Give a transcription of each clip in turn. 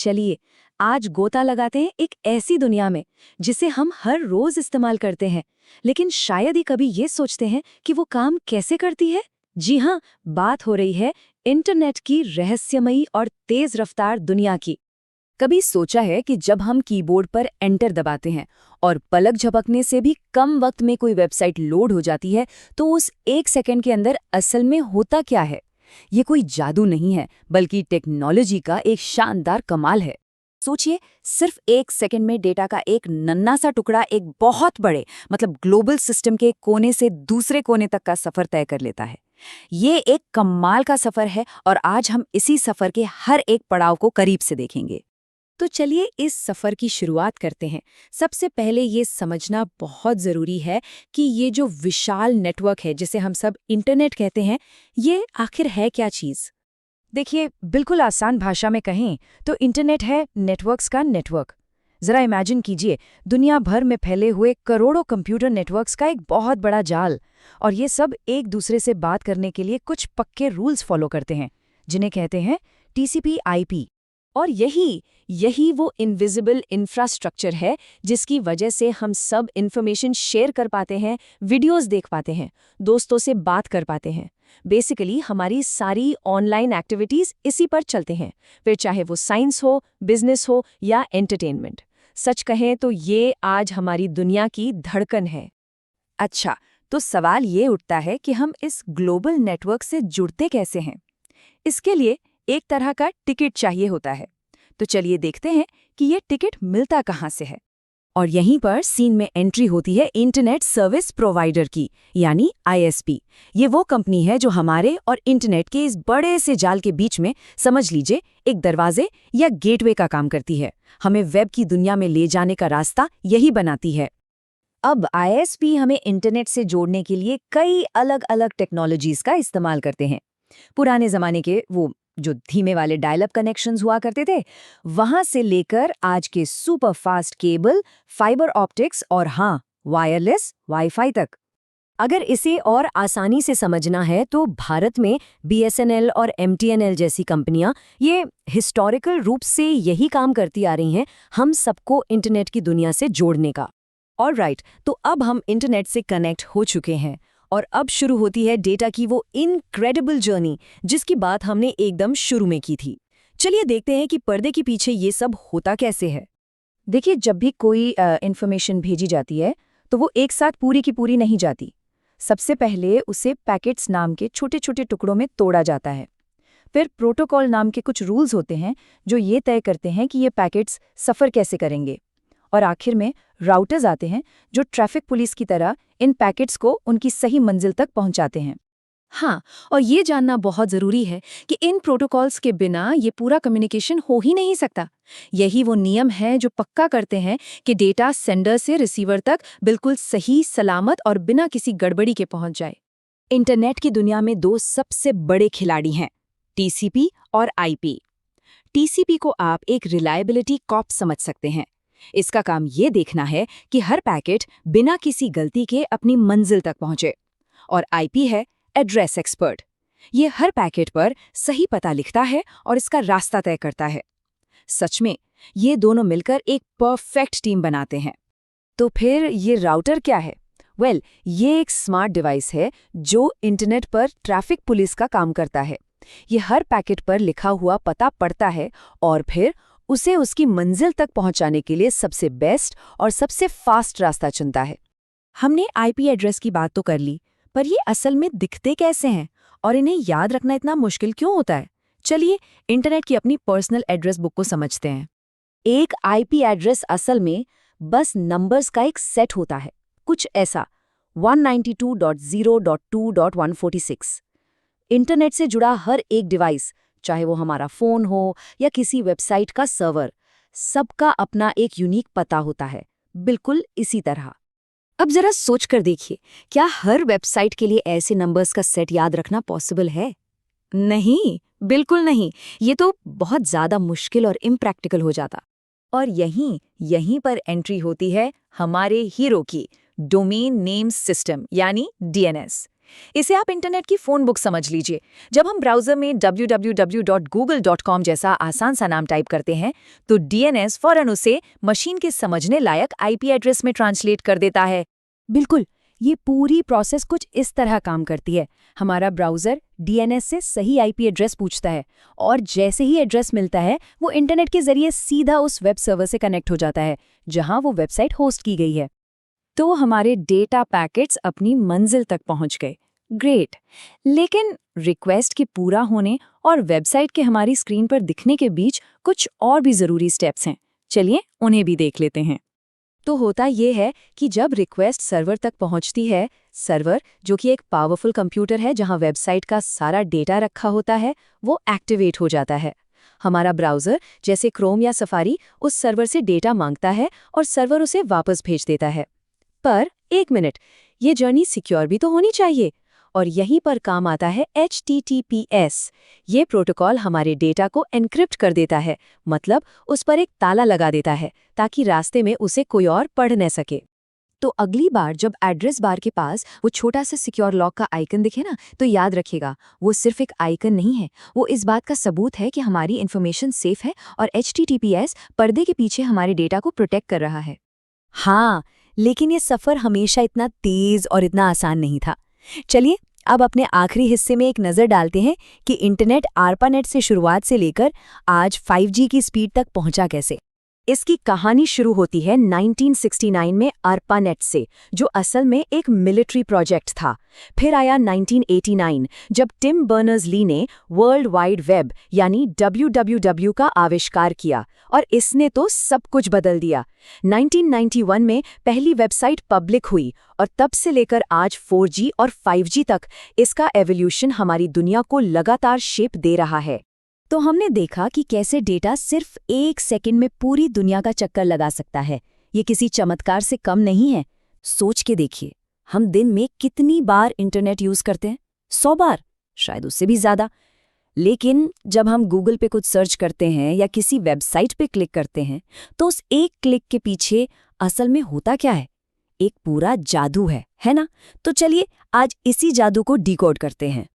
चलिए आज गोता लगाते हैं एक ऐसी दुनिया में जिसे हम हर रोज इस्तेमाल करते हैं, लेकिन शायद ही कभी ये सोचते हैं कि वो काम कैसे करती है। जी हाँ, बात हो रही है इंटरनेट की रहस्यमयी और तेज रफ्तार दुनिया की। कभी सोचा है कि जब हम कीबोर्ड पर एंटर दबाते हैं और पलक झपकने से भी कम वक्त में कोई वेबसाइट लोड हो जाती है, तो उस 1 सेकंड के अंदर असल में होता क्या है? ये कोई जादू नहीं है, बल्कि टेक्नोलॉजी का एक शानदार कमाल है। सोचिए, सिर्फ 1 सेकंड में डेटा का एक नन्हा सा टुकड़ा एक बहुत बड़े ग्लोबल सिस्टम के कोने से दूसरे कोने तक का सफर तय कर लेता है। ये एक कमाल का सफर है और आज हम इसी सफर के हर एक पड़ाव को करीब से देखेंगे। तो चलिए इस सफर की शुरुआत करते हैं। सबसे पहले ये समझना बहुत ज़रूरी है कि ये जो विशाल नेटवर्क है जिसे हम सब इंटरनेट कहते हैं, ये आखिर है क्या चीज़? देखिए, बिल्कुल आसान भाषा में कहें तो इंटरनेट है नेटवर्क्स का नेटवर्क। ज़रा इमेजिन कीजिए, दुनिया भर में फैले हुए करोड़ों कंप्यूटर नेटवर्क्स का एक बहुत बड़ा जाल, और ये सब एक दूसरे से बात करने के लिए कुछ पक्के रूल्स फॉलो करते हैं, जिन्हें कहते हैं TCP/IP। और यही वो इनविजिबल इंफ्रास्ट्रक्चर है जिसकी वजह से हम सब इन्फॉर्मेशन शेयर कर पाते हैं, वीडियोस देख पाते हैं, दोस्तों से बात कर पाते हैं। बेसिकली हमारी सारी ऑनलाइन एक्टिविटीज इसी पर चलते हैं, फिर चाहे वो साइंस हो, बिजनेस हो या एंटरटेनमेंट। सच कहें तो ये आज हमारी दुनिया की धड़कन है। अच्छा, तो सवाल ये उठता है कि हम इस ग्लोबल नेटवर्क से जुड़ते कैसे हैं? इसके लिए एक तरह का टिकट चाहिए होता है। तो चलिए देखते हैं कि ये टिकट मिलता कहाँ से है। और यहीं पर सीन में एंट्री होती है इंटरनेट सर्विस प्रोवाइडर की, यानी ISP। ये वो कंपनी है जो हमारे और इंटरनेट के इस बड़े से जाल के बीच में, समझ लीजिए, एक दरवाजे या गेटवे का काम करती है। हमें वेब की दुनिया में ले जाने का रास्ता यही बनाती है। अब ISP हमें इंटरनेट से जोड़ने के लिए कई अलग अलग टेक्नोलॉजीज का इस्तेमाल करते हैं। पुराने ज़माने के वो जो धीमे वाले डायल अप कनेक्शंस हुआ करते थे, वहां से लेकर आज के super fast cable, fibre optics और हाँ, वायरलेस वाईफाई तक। अगर इसे और आसानी से समझना है तो भारत में BSNL और MTNL जैसी कंपनियां ये हिस्टोरिकल रूप से यही काम करती आ रही हैं, हम सबको इंटरनेट की दुनिया से जोड़ने का। ऑलराइट, तो अब हम इंटरनेट से कनेक्ट हो चुके हैं और अब शुरू होती है डेटा की वो इनक्रेडिबल जर्नी जिसकी बात हमने एकदम शुरू में की थी। चलिए देखते हैं कि पर्दे के पीछे ये सब होता कैसे है। देखिए, जब भी कोई इन्फॉर्मेशन भेजी जाती है तो वो एक साथ पूरी की पूरी नहीं जाती। सबसे पहले उसे पैकेट्स नाम के छोटे छोटे टुकड़ों में तोड़ा जाता है। फिर प्रोटोकॉल नाम के कुछ रूल्स होते हैं जो ये तय करते हैं कि ये पैकेट्स सफ़र कैसे करेंगे। और आखिर में राउटर्स आते हैं जो ट्रैफिक पुलिस की तरह इन पैकेट्स को उनकी सही मंजिल तक पहुंचाते हैं। हाँ, और ये जानना बहुत ज़रूरी है कि इन प्रोटोकॉल्स के बिना ये पूरा कम्युनिकेशन हो ही नहीं सकता। यही वो नियम है जो पक्का करते हैं कि डेटा सेंडर से रिसीवर तक बिल्कुल सही, सलामत और बिना किसी गड़बड़ी के पहुंच जाए। इंटरनेट की दुनिया में दो सबसे बड़े खिलाड़ी हैं, TCP और IP। TCP को आप एक रिलायबिलिटी कॉप समझ सकते हैं। इसका काम ये देखना है कि हर पैकेट बिना किसी गलती के अपनी मंजिल तक पहुंचे। और IP है एड्रेस एक्सपर्ट। ये हर पैकेट पर सही पता लिखता है और इसका रास्ता तय करता है। सच में ये दोनों मिलकर एक परफेक्ट टीम बनाते हैं। तो फिर ये राउटर क्या है? ये एक स्मार्ट डिवाइस है जो इंटरनेट पर ट्रैफिक पुलिस का काम करता है। ये हर पैकेट पर लिखा हुआ पता पढ़ता है और फिर उसे उसकी मंजिल तक पहुंचाने के लिए सबसे बेस्ट और सबसे फास्ट रास्ता चुनता है। हमने IP एड्रेस की बात तो कर ली, पर ये असल में दिखते कैसे हैं और इन्हें याद रखना इतना मुश्किल क्यों होता है? चलिए इंटरनेट की अपनी पर्सनल एड्रेस बुक को समझते हैं। एक IP एड्रेस असल में बस नंबर्स का एक सेट होता है, कुछ ऐसा 192.0.2.146। इंटरनेट से जुड़ा हर एक डिवाइस, चाहे वो हमारा फ़ोन हो या किसी वेबसाइट का सर्वर, सबका अपना एक यूनिक पता होता है, बिल्कुल इसी तरह। अब जरा सोच कर देखिए, क्या हर वेबसाइट के लिए ऐसे नंबर्स का सेट याद रखना पॉसिबल है? नहीं, बिल्कुल नहीं। ये तो बहुत ज़्यादा मुश्किल और इम्प्रैक्टिकल हो जाता। और यहीं पर एंट्री होती है हमारे हीरो की, डोमेन नेम सिस्टम यानी DNS। इसे आप इंटरनेट की फ़ोन बुक समझ लीजिए। जब हम ब्राउज़र में www.google.com जैसा आसान सा नाम टाइप करते हैं, तो डीएनएस फ़ौरन उसे मशीन के समझने लायक आईपी एड्रेस में ट्रांसलेट कर देता है। बिल्कुल, ये पूरी प्रोसेस कुछ इस तरह काम करती है। हमारा ब्राउज़र डीएनएस से सही आईपी एड्रेस पूछता है और जैसे ही एड्रेस मिलता है, वो इंटरनेट के ज़रिए सीधा उस वेब सर्वर से कनेक्ट हो जाता है, जहां वो वेबसाइट होस्ट की गई है। तो हमारे डेटा पैकेट्स अपनी मंजिल तक पहुंच गए। ग्रेट। लेकिन रिक्वेस्ट के पूरा होने और वेबसाइट के हमारी स्क्रीन पर दिखने के बीच कुछ और भी ज़रूरी स्टेप्स हैं। चलिए उन्हें भी देख लेते हैं। तो होता ये है कि जब रिक्वेस्ट सर्वर तक पहुंचती है, सर्वर जो कि एक पावरफुल कंप्यूटर है जहां वेबसाइट का सारा डेटा रखा होता है, वो एक्टिवेट हो जाता है। हमारा ब्राउज़र जैसे क्रोम या सफारी उस सर्वर से डेटा मांगता है और सर्वर उसे वापस भेज देता है। पर एक मिनट, ये जर्नी सिक्योर भी तो होनी चाहिए, और यहीं पर काम आता है HTTPS। ये प्रोटोकॉल हमारे डेटा को एन्क्रिप्ट कर देता है, मतलब उस पर एक ताला लगा देता है ताकि रास्ते में उसे कोई और पढ़ न सके। तो अगली बार जब एड्रेस बार के पास वो छोटा सा सिक्योर लॉक का आइकन दिखे ना, तो याद रखिएगा, वो सिर्फ एक आइकन नहीं है, वो इस बात का सबूत है कि हमारी इन्फॉर्मेशन सेफ है और HTTPS पर्दे के पीछे हमारे डेटा को प्रोटेक्ट कर रहा है। हाँ, लेकिन ये सफ़र हमेशा इतना तेज़ और इतना आसान नहीं था। चलिए अब अपने आखिरी हिस्से में एक नज़र डालते हैं कि इंटरनेट ARPANET से शुरुआत से लेकर आज 5G की स्पीड तक पहुंचा कैसे। इसकी कहानी शुरू होती है 1969 में ARPANET से, जो असल में एक मिलिट्री प्रोजेक्ट था। फिर आया 1989 जब टिम बर्नर्स-ली ने वर्ल्ड वाइड वेब यानी WWW का आविष्कार किया, और इसने तो सब कुछ बदल दिया। 1991 में पहली वेबसाइट पब्लिक हुई और तब से लेकर आज 4G और 5G तक इसका एवोल्यूशन हमारी दुनिया को लगातार शेप दे रहा है। तो हमने देखा कि कैसे डेटा सिर्फ 1 सेकंड में पूरी दुनिया का चक्कर लगा सकता है। ये किसी चमत्कार से कम नहीं है। सोच के देखिए, हम दिन में कितनी बार इंटरनेट यूज़ करते हैं? 100 बार, शायद उससे भी ज़्यादा। लेकिन जब हम गूगल पे कुछ सर्च करते हैं या किसी वेबसाइट पे क्लिक करते हैं, तो उस एक क्लिक के पीछे असल में होता क्या है? एक पूरा जादू है ना? तो चलिए आज इसी जादू को डिकोड करते हैं।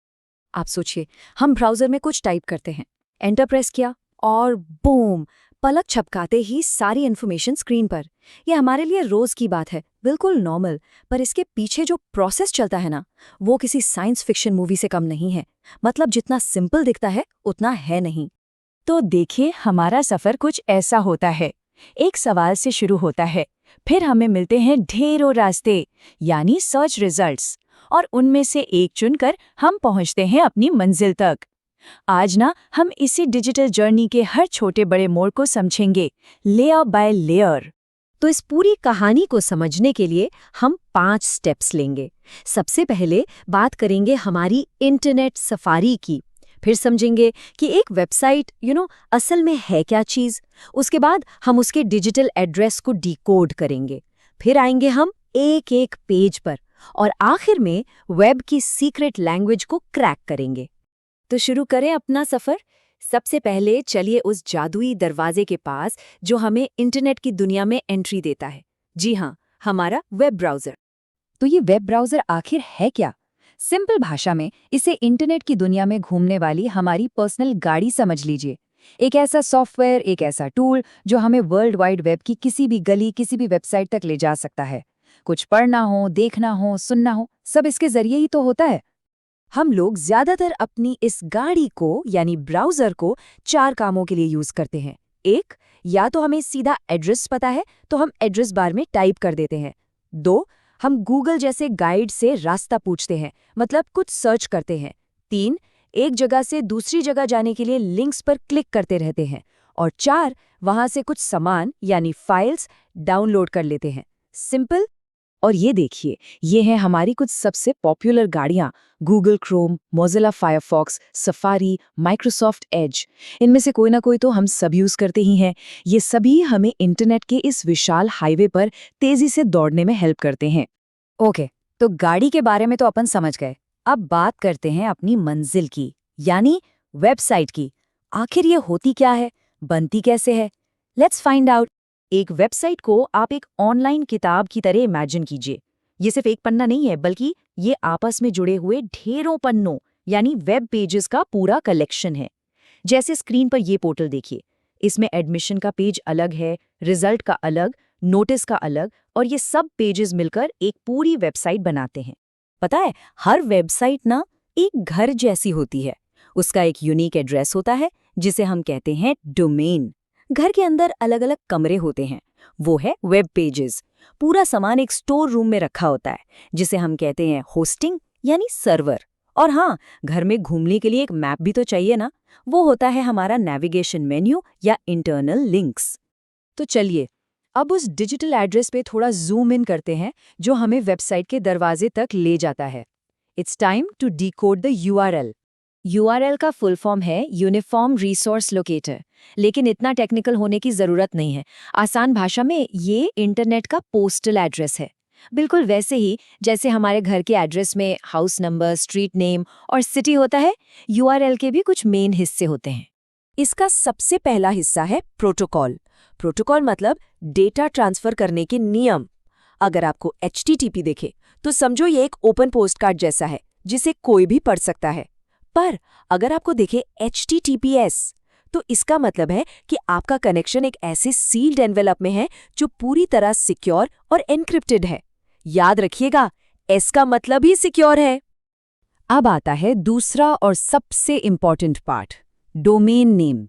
आप सोचिए, हम ब्राउज़र में कुछ टाइप करते हैं, एंटर प्रेस किया और बूम, पलक झपकाते ही सारी इन्फॉर्मेशन स्क्रीन पर। यह हमारे लिए रोज की बात है, बिल्कुल नॉर्मल, पर इसके पीछे जो प्रोसेस चलता है ना, वो किसी साइंस फिक्शन मूवी से कम नहीं है। मतलब जितना सिंपल दिखता है उतना है नहीं। तो देखिए, हमारा सफर कुछ ऐसा होता है। एक सवाल से शुरू होता है, फिर हमें मिलते हैं ढेरों रास्ते यानी सर्च रिजल्ट्स, और उनमें से एक चुनकर हम पहुंचते हैं अपनी मंजिल तक। आज ना हम इसी डिजिटल जर्नी के हर छोटे बड़े मोड़ को समझेंगे, लेयर बाय लेयर। तो इस पूरी कहानी को समझने के लिए हम 5 स्टेप्स लेंगे। सबसे पहले बात करेंगे हमारी इंटरनेट सफारी की, फिर समझेंगे कि एक वेबसाइट असल में है क्या चीज़। उसके बाद हम उसके डिजिटल एड्रेस को डिकोड करेंगे। फिर आएंगे हम एक एक पेज पर, और आखिर में वेब की सीक्रेट लैंग्वेज को क्रैक करेंगे। तो शुरू करें अपना सफ़र। सबसे पहले चलिए उस जादुई दरवाजे के पास जो हमें इंटरनेट की दुनिया में एंट्री देता है। जी हाँ, हमारा वेब ब्राउज़र। तो ये वेब ब्राउज़र आखिर है क्या? सिंपल भाषा में इसे इंटरनेट की दुनिया में घूमने वाली हमारी पर्सनल गाड़ी समझ लीजिए। एक ऐसा सॉफ्टवेयर, एक ऐसा टूल जो हमें वर्ल्ड वाइड वेब की किसी भी गली, किसी भी वेबसाइट तक ले जा सकता है। कुछ पढ़ना हो, देखना हो, सुनना हो, सब इसके जरिए ही तो होता है। हम लोग ज्यादातर अपनी इस गाड़ी को यानी ब्राउज़र को 4 कामों के लिए यूज करते हैं। एक, या तो हमें सीधा एड्रेस पता है तो हम एड्रेस बार में टाइप कर देते हैं। 2, हम गूगल जैसे गाइड से रास्ता पूछते हैं, मतलब कुछ सर्च करते हैं। 3, एक जगह से दूसरी जगह जाने के लिए लिंक्स पर क्लिक करते रहते हैं। और 4, वहां से कुछ सामान यानी फाइल्स डाउनलोड कर लेते हैं। सिंपल। और ये देखिए, ये हैं हमारी कुछ सबसे पॉपुलर गाड़ियाँ: Google Chrome, Mozilla Firefox, safari, Microsoft Edge. इनमें से कोई ना कोई तो हम सब यूज़ करते ही हैं। ये सभी हमें इंटरनेट के इस विशाल हाईवे पर तेज़ी से दौड़ने में हेल्प करते हैं। ओके, तो गाड़ी के बारे में तो अपन समझ गए। अब बात करते हैं अपनी मंजिल की, यानी वेबसाइट की। आखिर ये होती क्या है, बनती कैसे है? Let's find out. एक वेबसाइट को आप एक ऑनलाइन किताब की तरह इमेजिन कीजिए। ये सिर्फ एक पन्ना नहीं है, बल्कि ये आपस में जुड़े हुए ढेरों पन्नों यानी वेब पेजेस का पूरा कलेक्शन है। जैसे स्क्रीन पर ये पोर्टल देखिए, इसमें एडमिशन का पेज अलग है, रिजल्ट का अलग, नोटिस का अलग, और ये सब पेजेस मिलकर एक पूरी वेबसाइट बनाते हैं। पता है, हर वेबसाइट ना एक घर जैसी होती है। उसका एक यूनिक एड्रेस होता है जिसे हम कहते हैं डोमेन। घर के अंदर अलग अलग कमरे होते हैं, वो है वेब पेजेस। पूरा सामान एक स्टोर रूम में रखा होता है जिसे हम कहते हैं होस्टिंग यानी सर्वर। और हाँ, घर में घूमने के लिए एक मैप भी तो चाहिए ना, वो होता है हमारा नेविगेशन मेन्यू या इंटरनल लिंक्स। तो चलिए अब उस डिजिटल एड्रेस पे थोड़ा जूम इन करते हैं जो हमें वेबसाइट के दरवाजे तक ले जाता है। It's time to decode the URL. URL का फुल फॉर्म है यूनिफॉर्म रिसोर्स लोकेटर, लेकिन इतना टेक्निकल होने की जरूरत नहीं है। आसान भाषा में ये इंटरनेट का पोस्टल एड्रेस है, बिल्कुल वैसे ही जैसे हमारे घर के एड्रेस में हाउस नंबर, स्ट्रीट नेम और सिटी होता है, यूआरएल के भी कुछ मेन हिस्से होते हैं। इसका सबसे पहला हिस्सा है प्रोटोकॉल। प्रोटोकॉल मतलब डेटा ट्रांसफर करने के नियम। अगर आपको HTTP दिखे तो समझो ये एक ओपन पोस्टकार्ड जैसा है जिसे कोई भी पढ़ सकता है। पर अगर आपको दिखे HTTPS तो इसका मतलब है कि आपका कनेक्शन एक ऐसे सील्ड एनवेलप में है जो पूरी तरह सिक्योर और एन्क्रिप्टेड है। याद रखिएगा, S का मतलब ही सिक्योर है। अब आता है दूसरा और सबसे इंपॉर्टेंट पार्ट, डोमेन नेम।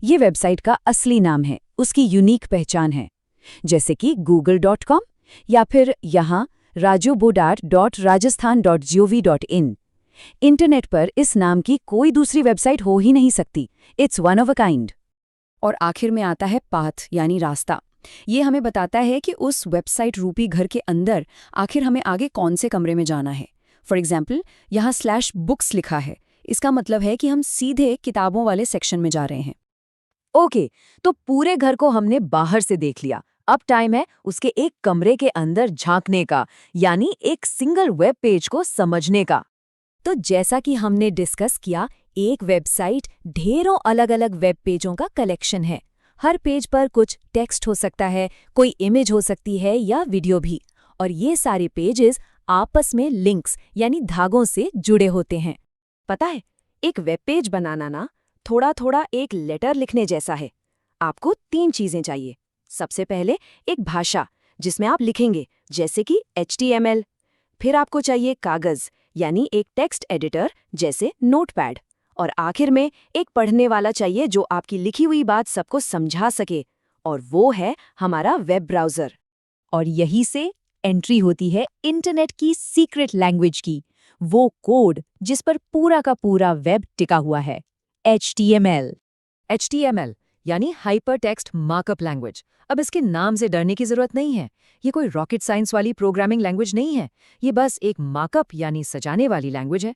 ये वेबसाइट का असली नाम है, उसकी यूनिक पहचान है। जैसे कि google.com या फिर यहाँ rajubodar.rajasthan.gov.in। इंटरनेट पर इस नाम की कोई दूसरी वेबसाइट हो ही नहीं सकती। It's one of a kind. और आखिर में आता है पाथ यानी रास्ता। ये हमें बताता है कि उस वेबसाइट रूपी घर के अंदर आखिर हमें आगे कौन से कमरे में जाना है। फॉर एग्जाम्पल, यहाँ /books लिखा है, इसका मतलब है कि हम सीधे किताबों वाले सेक्शन में जा रहे हैं। ओके, तो पूरे घर को हमने बाहर से देख लिया। अब टाइम है उसके एक कमरे के अंदर झांकने का, यानी एक सिंगल वेब पेज को समझने का। तो जैसा कि हमने डिस्कस किया, एक वेबसाइट ढेरों अलग अलग वेब पेजों का कलेक्शन है। हर पेज पर कुछ टेक्स्ट हो सकता है, कोई इमेज हो सकती है या वीडियो भी। और ये सारे पेजेस आपस में लिंक्स यानी धागों से जुड़े होते हैं। पता है, एक वेब पेज बनाना ना थोड़ा थोड़ा एक लेटर लिखने जैसा है। आपको 3 चीजें चाहिए। सबसे पहले एक भाषा जिसमें आप लिखेंगे, जैसे कि HTML। फिर आपको चाहिए कागज यानी एक टेक्स्ट एडिटर जैसे नोटपैड। और आखिर में एक पढ़ने वाला चाहिए जो आपकी लिखी हुई बात सबको समझा सके, और वो है हमारा वेब ब्राउज़र। और यही से एंट्री होती है इंटरनेट की सीक्रेट लैंग्वेज की, वो कोड जिस पर पूरा का पूरा वेब टिका हुआ है, HTML। HTML यानी हाइपर टेक्स्ट मार्कअप लैंग्वेज। अब इसके नाम से डरने की जरूरत नहीं है। ये कोई रॉकेट साइंस वाली प्रोग्रामिंग लैंग्वेज नहीं है। ये बस एक मार्कअप यानी सजाने वाली लैंग्वेज है।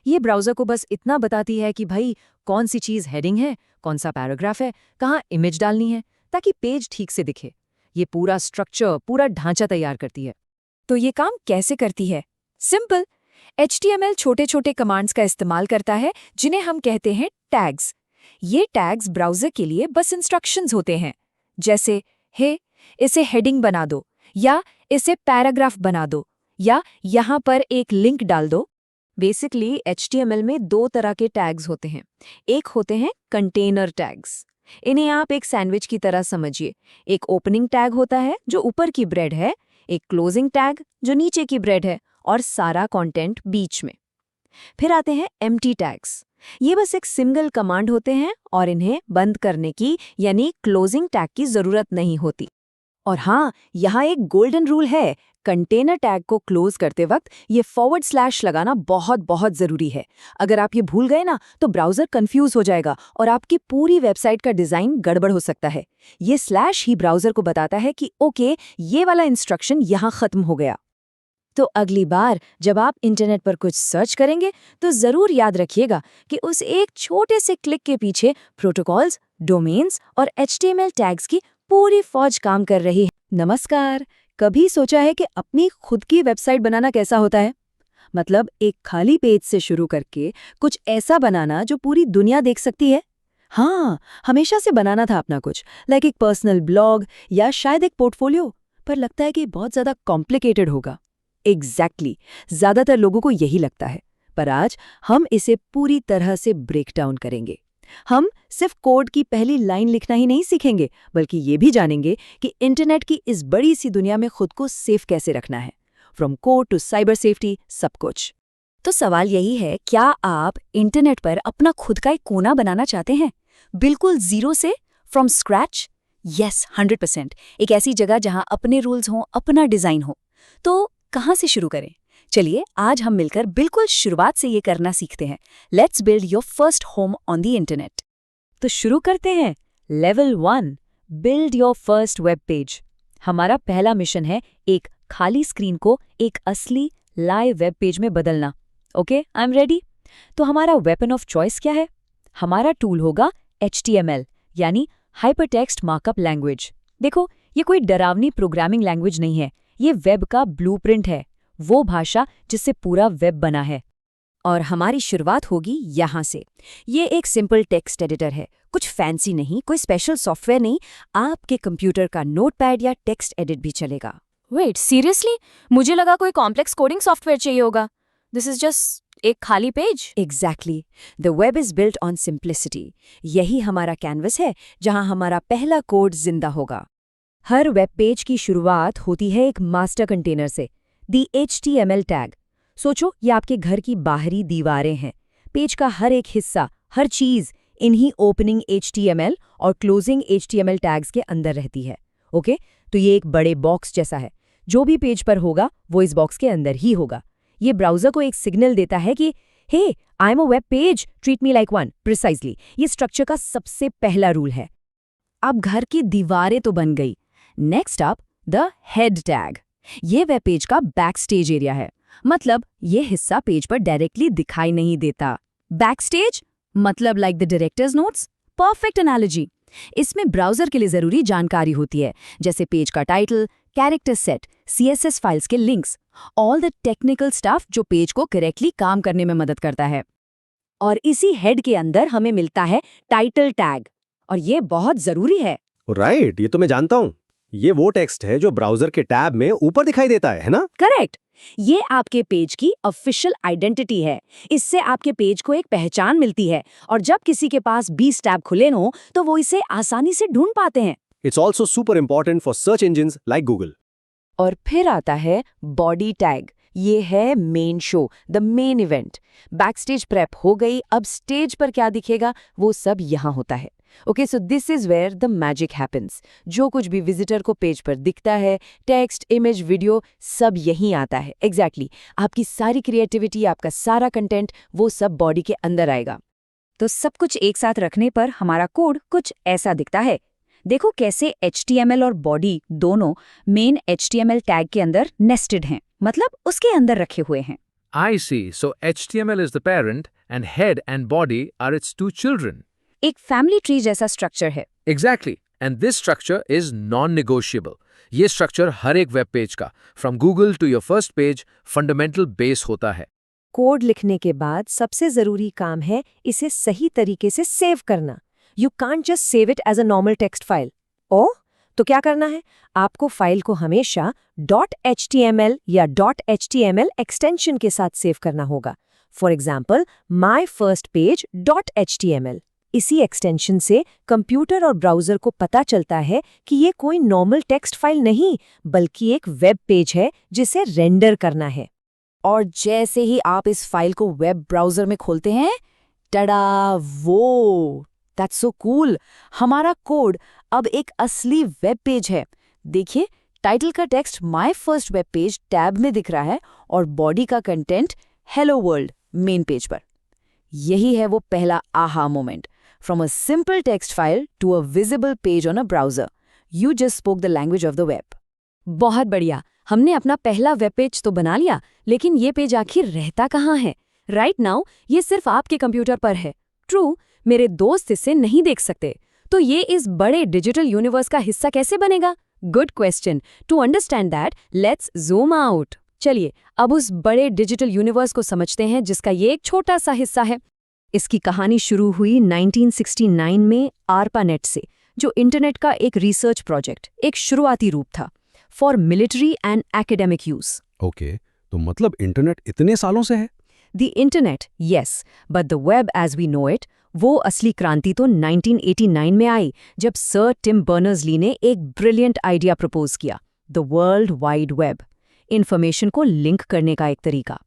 ये ब्राउज़र को बस इतना बताती है कि भाई कौन सी चीज़ हेडिंग है, कौन सा पैराग्राफ है, कहाँ इमेज डालनी है, ताकि पेज ठीक से दिखे। ये पूरा स्ट्रक्चर, पूरा ढांचा तैयार करती है। तो ये काम कैसे करती है? सिंपल, HTML छोटे छोटे कमांड्स का इस्तेमाल करता है जिन्हें हम कहते हैं टैग्स। ये टैग्स ब्राउज़र के लिए बस इंस्ट्रक्शंस होते हैं, जैसे हे इसे हेडिंग बना दो, या इसे पैराग्राफ बना दो, या यहाँ पर एक लिंक डाल दो। बेसिकली HTML में 2 तरह के टैग्स होते हैं। एक होते हैं कंटेनर टैग्स। इन्हें आप एक सैंडविच की तरह समझिए। एक ओपनिंग टैग होता है जो ऊपर की ब्रेड है, एक क्लोजिंग टैग जो नीचे की ब्रेड है, और सारा कंटेंट बीच में। फिर आते हैं एम्प्टी टैग्स। ये बस एक सिंगल कमांड होते हैं और इन्हें बंद करने की यानी क्लोजिंग टैग की जरूरत नहीं होती। और हाँ, यहाँ एक गोल्डन रूल है, कंटेनर टैग को क्लोज करते वक्त ये / लगाना बहुत बहुत जरूरी है। अगर आप ये भूल गए ना तो ब्राउज़र कंफ्यूज हो जाएगा और आपकी पूरी वेबसाइट का डिज़ाइन गड़बड़ हो सकता है। ये / ही ब्राउज़र को बताता है कि ओके, ये वाला इंस्ट्रक्शन यहाँ खत्म हो गया। तो अगली बार जब आप इंटरनेट पर कुछ सर्च करेंगे तो ज़रूर याद रखिएगा कि उस एक छोटे से क्लिक के पीछे प्रोटोकॉल्स, डोमेन्स और HTML टैग्स की पूरी फौज काम कर रही है। नमस्कार, कभी सोचा है कि अपनी खुद की वेबसाइट बनाना कैसा होता है? मतलब एक खाली पेज से शुरू करके कुछ ऐसा बनाना जो पूरी दुनिया देख सकती है। हाँ, हमेशा से बनाना था अपना कुछ, लाइक एक पर्सनल ब्लॉग या शायद एक पोर्टफोलियो, पर लगता है कि बहुत ज़्यादा कॉम्प्लिकेटेड होगा। एग्जैक्टली ज्यादातर लोगों को यही लगता है, पर आज हम इसे पूरी तरह से ब्रेक डाउन करेंगे। हम सिर्फ कोड की पहली लाइन लिखना ही नहीं सीखेंगे, बल्कि ये भी जानेंगे कि इंटरनेट की इस बड़ी सी दुनिया में खुद को सेफ कैसे रखना है, from code to cyber safety, सब कुछ। तो सवाल यही है, क्या आप इंटरनेट पर अपना खुद का एक कोना बनाना चाहते हैं, बिल्कुल जीरो से, फ्रॉम स्क्रैच? यस, 100%। एक ऐसी जगह जहां अपने रूल्स हों, अपना डिजाइन हो। तो कहां से शुरू करें? चलिए आज हम मिलकर बिल्कुल शुरुआत से ये करना सीखते हैं। Let's build your first home on the internet. तो शुरू करते हैं। Level 1, build your first web page. हमारा पहला मिशन है एक खाली स्क्रीन को एक असली लाइव वेब पेज में बदलना। Okay, I am ready. तो हमारा वेपन ऑफ चॉइस क्या है? हमारा टूल होगा HTML, यानी हाइपरटेक्स्ट मार्कअप लैंग्वेज। देखो, ये कोई डरावनी प्रोग्रामिंग लैंग्वेज नहीं है, ये वेब का ब्लूप्रिंट है, वो भाषा जिससे पूरा वेब बना है। और हमारी शुरुआत होगी यहाँ से। ये एक सिंपल टेक्स्ट एडिटर है, कुछ फैंसी नहीं, कोई स्पेशल सॉफ्टवेयर नहीं, आपके कंप्यूटर का नोटपैड या टेक्स्ट एडिट भी चलेगा। Wait, seriously? मुझे लगा कोई कॉम्प्लेक्स कोडिंग सॉफ्टवेयर चाहिए होगा। दिस इज जस्ट एक खाली page. Exactly, the web is built on simplicity. यही हमारा कैनवस है जहां हमारा पहला कोड जिंदा होगा। हर वेब पेज की शुरुआत होती है एक मास्टर कंटेनर से, दी HTML टैग। सोचो, ये आपके घर की बाहरी दीवारें हैं। पेज का हर एक हिस्सा, हर चीज इन्हीं ओपनिंग HTML और क्लोजिंग HTML टैग्स के अंदर रहती है। ओके, तो ये एक बड़े बॉक्स जैसा है। जो भी पेज पर होगा वो इस बॉक्स के अंदर ही होगा। ये ब्राउजर को एक सिग्नल देता है कि hey, I am a web page, treat me like one. Precisely, ये स्ट्रक्चर का सबसे पहला रूल है। अब घर की दीवारें तो बन गई। Next up, the head tag. ये वेब पेज का बैक स्टेज एरिया है, मतलब ये हिस्सा पेज पर डायरेक्टली दिखाई नहीं देता। बैक स्टेज मतलब like the directors notes. Perfect analogy. इसमें ब्राउजर के लिए जरूरी जानकारी होती है, जैसे पेज का title, character set, CSS files के links, all the technical stuff जो पेज को करेक्टली काम करने में मदद करता है। और इसी हेड के अंदर हमें मिलता है टाइटल टैग, और ये बहुत जरूरी है। राइट, ये तो मैं जानता हूँ। ये वो टेक्स्ट है जो ब्राउजर के टैब में ऊपर दिखाई देता है ना? करेक्ट। ये आपके पेज की ऑफिशियल आइडेंटिटी है। इससे आपके पेज को एक पहचान मिलती है, और जब किसी के पास 20 टैब खुले हो तो वो इसे आसानी से ढूंढ पाते हैं। It's also super important for search engines like Google. और फिर आता है बॉडी टैग। ये है main show, the main event. Backstage prep हो गई, अब स्टेज पर क्या दिखेगा वो सब यहाँ होता है। Okay, so this is where the magic happens. जो कुछ भी विजिटर को पेज पर दिखता है, टेक्स्ट, इमेज, वीडियो, सब यहीं आता है। एग्जैक्टली, आपकी सारी क्रिएटिविटी, आपका सारा कंटेंट, वो सब बॉडी के अंदर आएगा। तो सब कुछ एक साथ रखने पर हमारा कोड कुछ ऐसा दिखता है। देखो कैसे HTML और बॉडी दोनों मेन HTML टैग के अंदर नेस्टेड हैं, मतलब उसके अंदर रखे हुए हैं। I see. So HTML is the parent and head and body are its two children. एक फैमिली ट्री जैसा स्ट्रक्चर है। Exactly. And this structure is non-negotiable. ये structure हर एक वेब पेज का, from Google to your first page, fundamental base होता है। Code लिखने के बाद सबसे जरूरी काम है इसे सही तरीके से सेव करना। You can't just save it as a normal text file. Oh, तो क्या करना है? आपको फाइल को हमेशा .html या .html एक्सटेंशन के साथ सेव करना होगा। For example, my first page .html। इसी एक्सटेंशन से कंप्यूटर और ब्राउजर को पता चलता है कि ये कोई नॉर्मल टेक्स्ट फाइल नहीं, बल्कि एक वेब पेज है जिसे रेंडर करना है। और जैसे ही आप इस फाइल को वेब ब्राउजर में खोलते हैं, टडा, वो दैट्स सो कूल, हमारा कोड अब एक असली वेब पेज है। देखिए, टाइटल का text my first web page tab में दिख रहा है और बॉडी का content hello world main page पर। यही है वो पहला aha moment. From a simple text file to a visible page on a browser, you just spoke the language of the web. बहुत बढ़िया, हमने अपना पहला वेब पेज तो बना लिया, लेकिन ये पेज आखिर रहता कहाँ है? राइट नाउ ये सिर्फ आपके कंप्यूटर पर है। ट्रू, मेरे दोस्त इसे नहीं देख सकते। तो ये इस बड़े डिजिटल यूनिवर्स का हिस्सा कैसे बनेगा? Good question. To understand that, let's zoom out. चलिए अब उस बड़े डिजिटल यूनिवर्स को समझते हैं जिसका ये एक छोटा सा हिस्सा है। इसकी कहानी शुरू हुई 1969 में ARPANET से, जो इंटरनेट का एक रिसर्च प्रोजेक्ट, एक शुरुआती रूप था for military and academic use. Okay, तो मतलब इंटरनेट इतने सालों से है? The internet, yes, but the web as we know it, वो असली क्रांति तो 1989 में आई, जब सर टिम बर्नर्स-ली ने एक ब्रिलियंट आइडिया प्रपोज किया, the world wide web, information को लिंक करने का एक तरीका।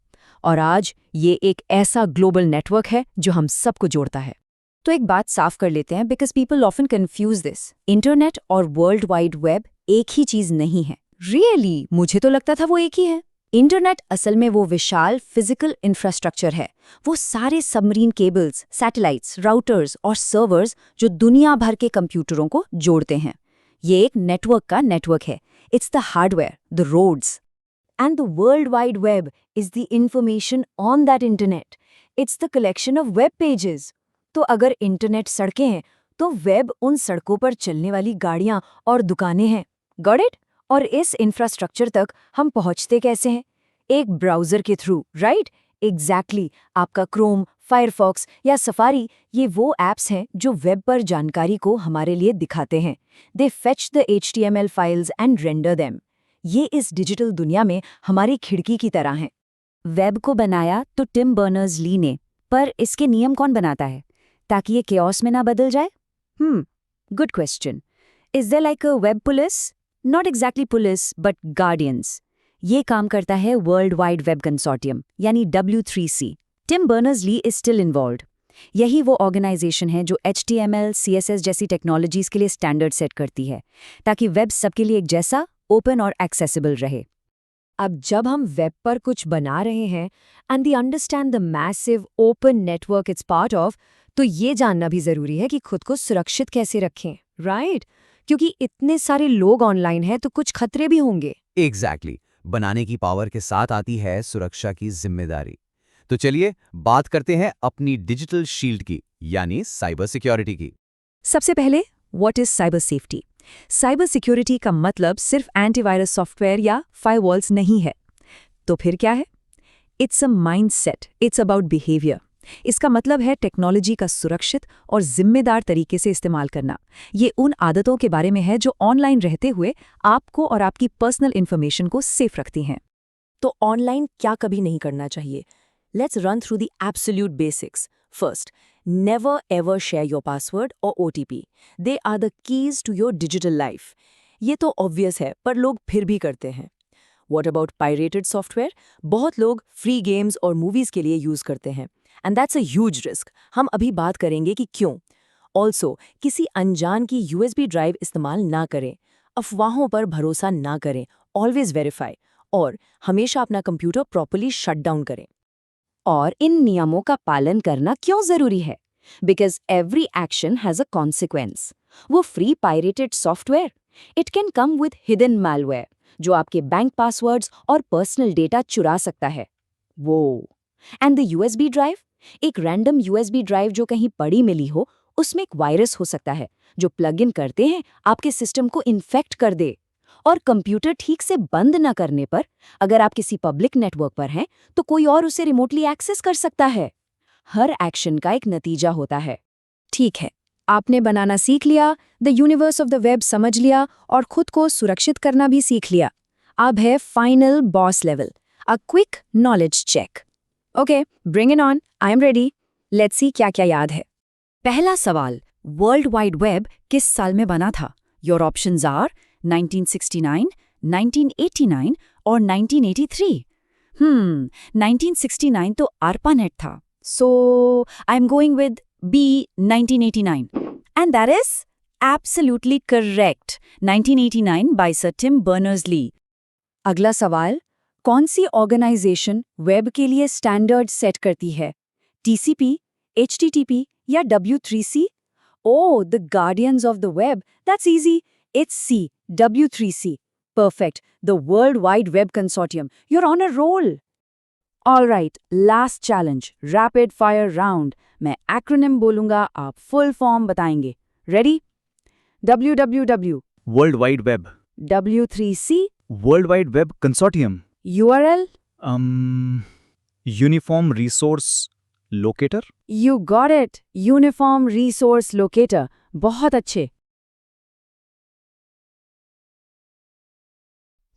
और आज ये एक ऐसा ग्लोबल नेटवर्क है जो हम सबको जोड़ता है। तो एक बात साफ कर लेते हैं, because people often confuse this, internet और वर्ल्ड वाइड वेब एक ही चीज नहीं है। रियली मुझे तो लगता था वो एक ही है। इंटरनेट असल में वो विशाल फिजिकल इंफ्रास्ट्रक्चर है, वो सारे सबमरीन केबल्स, सैटेलाइट्स, राउटर्स और सर्वर्स जो दुनिया भर के कंप्यूटरों को जोड़ते हैं। ये एक नेटवर्क का नेटवर्क है। It's the hardware, the roads. And the world wide web is the information on that internet. It's the collection of web pages. तो अगर इंटरनेट सड़कें हैं, तो वेब उन सड़कों पर चलने वाली गाड़ियां और दुकानें हैं। Got it? और इस इंफ्रास्ट्रक्चर तक हम पहुंचते कैसे हैं? एक ब्राउज़र के थ्रू, राइट? एग्जैक्टली। आपका क्रोम, फायरफॉक्स या सफारी, ये वो ऐप्स हैं जो वेब पर जानकारी को हमारे लिए दिखाते हैं। They fetch the HTML files and render them. ये इस डिजिटल दुनिया में हमारी खिड़की की तरह हैं। वेब को बनाया तो टिम बर्नर्स-ली ने, पर इसके नियम कौन बनाता है ताकि ये केओस में ना बदल जाए? Good question. Is there like a web police? Not exactly police, but guardians. ये काम करता है वर्ल्ड वाइड वेब कंसोर्टियम, यानी W3C। Tim Berners Lee is still involved. यही वो ऑर्गेनाइजेशन है जो HTML, CSS जैसी टेक्नोलॉजीज के लिए स्टैंडर्ड सेट करती है, ताकि वेब सबके लिए एक जैसा, ओपन और एक्सेसिबल रहे। अब जब हम वेब पर कुछ बना रहे हैं and the understand the massive open network it's part of, तो ये जानना भी जरूरी है कि खुद को सुरक्षित कैसे रखें, राइट? क्योंकि इतने सारे लोग ऑनलाइन हैं तो कुछ खतरे भी होंगे। एग्जैक्टली। बनाने की पावर के साथ आती है सुरक्षा की जिम्मेदारी। तो चलिए बात करते हैं अपनी डिजिटल शील्ड की, यानी साइबर सिक्योरिटी की। सबसे पहले, what is cyber safety? Cyber security का मतलब सिर्फ एंटीवायरस सॉफ्टवेयर या फायरवॉल्स नहीं है। तो फिर क्या है? It's a mindset, it's about behaviour. इसका मतलब है टेक्नोलॉजी का सुरक्षित और जिम्मेदार तरीके से इस्तेमाल करना। ये उन आदतों के बारे में है जो ऑनलाइन रहते हुए आपको और आपकी पर्सनल इन्फॉर्मेशन को सेफ रखती हैं। तो ऑनलाइन क्या कभी नहीं करना चाहिए? Let's run through the absolute basics. First, never ever share your password or OTP. They are the keys to your digital life. ये तो obvious है, पर लोग फिर भी करते हैं। What about pirated software? बहुत लोग free games और movies के लिए यूज करते हैं। And that's a huge risk. हम अभी बात करेंगे कि क्यों। Also, किसी अनजान की USB ड्राइव इस्तेमाल ना करें। अफवाहों पर भरोसा ना करें। Always verify. और हमेशा अपना कंप्यूटर प्रॉपर्ली शट डाउन करें। और इन नियमों का पालन करना क्यों जरूरी है? Because every action has a consequence. वो free pirated software, it can come with hidden malware जो आपके बैंक पासवर्ड्स और पर्सनल डेटा चुरा सकता है। वो एंड द USB ड्राइव, एक रैंडम USB ड्राइव जो कहीं पड़ी मिली हो, उसमें एक वायरस हो सकता है जो प्लग इन करते हैं आपके सिस्टम को इन्फेक्ट कर दे। और कंप्यूटर ठीक से बंद न करने पर, अगर आप किसी पब्लिक नेटवर्क पर हैं, तो कोई और उसे रिमोटली एक्सेस कर सकता है। हर एक्शन का एक नतीजा होता है। ठीक है, आपने बनाना सीख लिया, the universe of the web समझ लिया और खुद को सुरक्षित करना भी सीख लिया। अब है final boss level, a quick knowledge check. Okay, bring it on, I am ready. Let's see क्या क्या याद है। पहला सवाल, वर्ल्ड वाइड वेब किस साल में बना था? योर ऑप्शंस आर 1969, 1989 और 1983। 1969 तो ARPANET था। So, I'm going with B, 1989. And that is absolutely correct. 1989 by Sir Tim Berners-Lee. अगला सवाल, कौन सी ऑर्गेनाइजेशन वेब के लिए स्टैंडर्ड सेट करती है? TCP, HTTP या W3C? Oh, the guardians of the web. That's easy. It's C, W3C. Perfect. The World Wide Web Consortium. You're on a roll. All right, last challenge. Rapid fire round. मैं acronym बोलूंगा, आप full form बताएंगे. Ready? www. World Wide Web. W3C. World Wide Web Consortium. URL. Uniform Resource Locator. You got it. Uniform Resource Locator. बहुत अच्छे.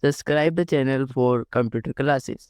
Subscribe the channel for computer classes.